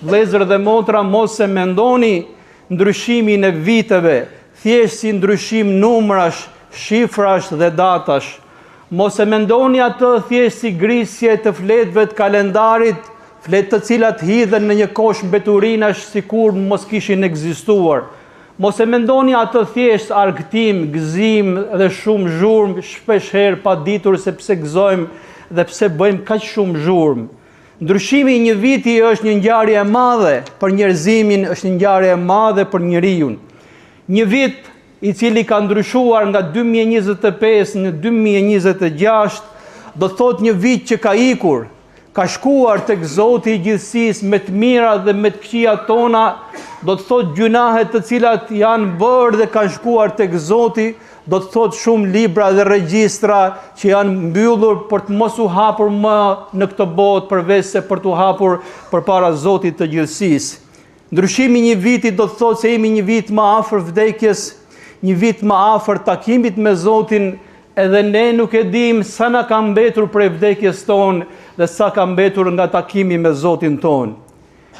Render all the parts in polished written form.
vëllezër dhe motra, mos e mendoni ndryshimin e viteve, thjesht si ndryshim numrash, shifrash dhe datash. Mos e mendoni atë thjesht si grisje të fletëve të kalendarit, fletë të cilat hidhen në një kosh mbeturinash sikur mos kishin ekzistuar. Mos e mendoni atë thjesht argëtim, gëzim dhe shumë zhurmë, shpesh herë pa ditur se pse gëzojmë dhe pse bëjmë kaq shumë zhurmë. Ndryshimi i një viti është një ngjarje e madhe për njerëzimin, është një ngjarje e madhe për njeriu. Një vit i cili ka ndryshuar nga 2025 në 2026, do të thotë një vit që ka ikur, ka shkuar tek Zoti i gjithësisë me të mira dhe me të këqija tona, do të thotë gjunahet të cilat janë bërë dhe kanë shkuar tek Zoti, do të thotë shumë libra dhe regjistra që janë mbyllur për të mos u hapur më në këtë botë përveç se për të hapur përpara Zotit të gjithësisë. Ndryshimi i një viti do të thotë se jemi një vit më afër vdekjes, një vit më afër takimit me Zotin, edhe ne nuk e dim sa na ka mbetur prej vdekjes tonë dhe sa ka mbetur nga takimi me Zotin tonë.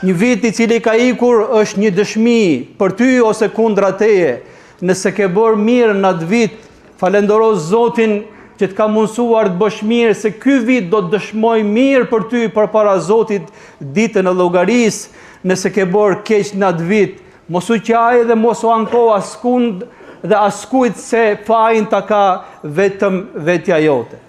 Një vit i cili ka ikur është një dëshmi për ty ose kundra teje. Nëse ke bërë mirë në atë vit, falendero Zotin që të ka mundësuar të bësh mirë, se ky vit do të dëshmoj mirë për ty përpara Zotit ditën e llogarisë. Nëse ke bërë keq në atë vit, mos u qaje dhe mos u anko askund dhe askujt se fajin ta ka vetëm vetja jote.